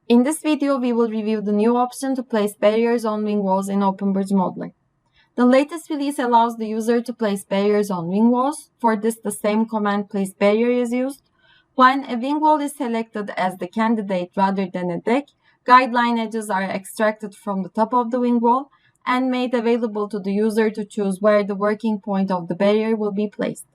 In this video, we will review the new option to place barriers on wing walls in OpenBridge Modeler. The latest release allows the user to place barriers on wing walls. For this, the same command place barrier is used. When a wing wall is selected as the candidate rather than a deck, guideline edges are extracted from the top of the wing wall and made available to the user to choose where the working point of the barrier will be placed.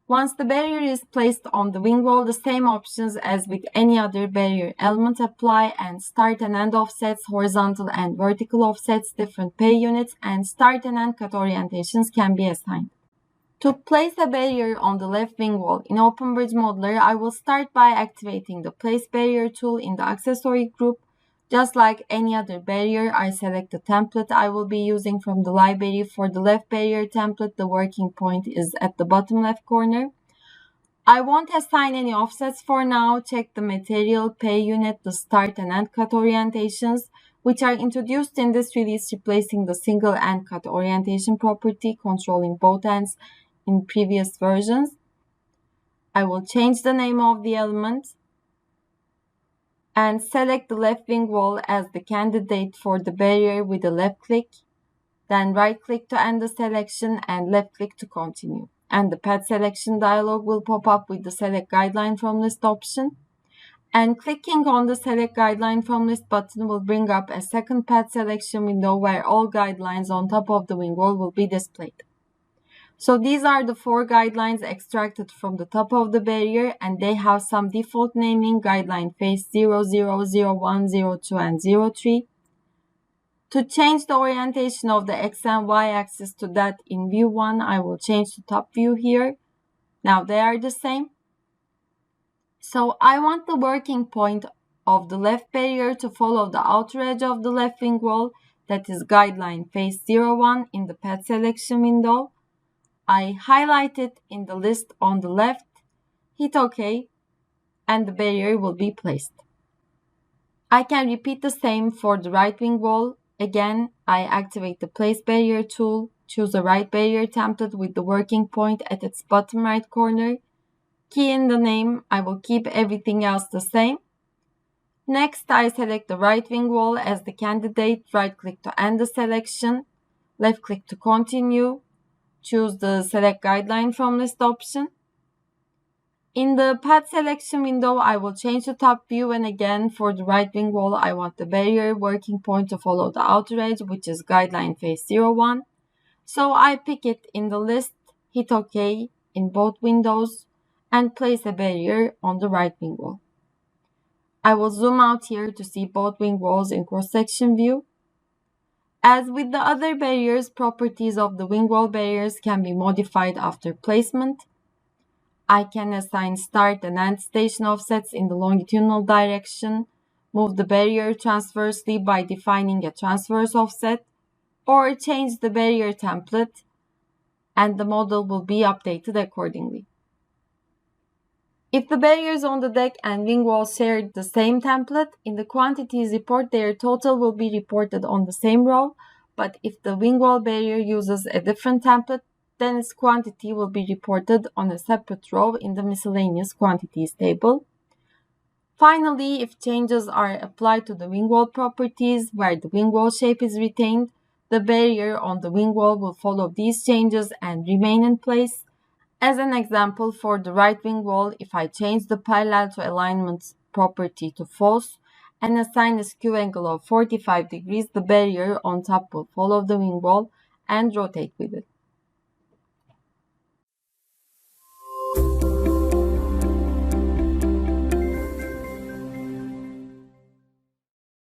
Once the barrier is placed on the wing wall, the same options as with any other barrier element apply, and start and end offsets, horizontal and vertical offsets, different pay units, and start and end cut orientations can be assigned. To place a barrier on the left wing wall in OpenBridge Modeler, I will start by activating the Place Barrier tool in the accessory group. Just like any other barrier, I select the template I will be using from the library. For the left barrier template, the working point is at the bottom left corner. I won't assign any offsets for now. Check the material, pay unit, the start and end cut orientations, which are introduced in this release, replacing the single end cut orientation property controlling both ends in previous versions. I will change the name of the element and select the left wing wall as the candidate for the barrier with a left click, then right click to end the selection and left click to continue. And the path selection dialog will pop up with the select guideline from list option. And clicking on the select guideline from list button will bring up a second path selection window where all guidelines on top of the wing wall will be displayed. So these are the 4 guidelines extracted from the top of the barrier, and they have some default naming: guideline face 0, 0, 0, 1, 0, 2, and 0, 3. To change the orientation of the X and Y axis to that in view 1, I will change to top view here. Now they are the same. So I want the working point of the left barrier to follow the outer edge of the left wing wall, that is guideline face 0, 1 in the path selection window. I highlight it in the list on the left, hit OK, and the barrier will be placed. I can repeat the same for the right wing wall. Again, I activate the Place Barrier tool, choose a right barrier template with the working point at its bottom right corner, key in the name. I will keep everything else the same. Next, I select the right wing wall as the candidate, right click to end the selection, left click to continue. Choose the select guideline from list option. In the path selection window, I will change the top view, and again for the right wing wall, I want the barrier working point to follow the outer edge, which is guideline face 0, 1. So I pick it in the list, hit OK in both windows, and place a barrier on the right wing wall. I will zoom out here to see both wing walls in cross-section view. As with the other barriers, properties of the wing wall barriers can be modified after placement. I can assign start and end station offsets in the longitudinal direction, move the barrier transversely by defining a transverse offset, or change the barrier template, and the model will be updated accordingly. If the barriers on the deck and wing walls share the same template, in the quantities report, their total will be reported on the same row. But if the wing wall barrier uses a different template, then its quantity will be reported on a separate row in the miscellaneous quantities table. Finally, if changes are applied to the wing wall properties where the wing wall shape is retained, the barrier on the wing wall will follow these changes and remain in place. As an example, for the right wing wall, if I change the parallel to alignment property to false and assign a skew angle of 45 degrees, the barrier on top will follow the wing wall and rotate with it.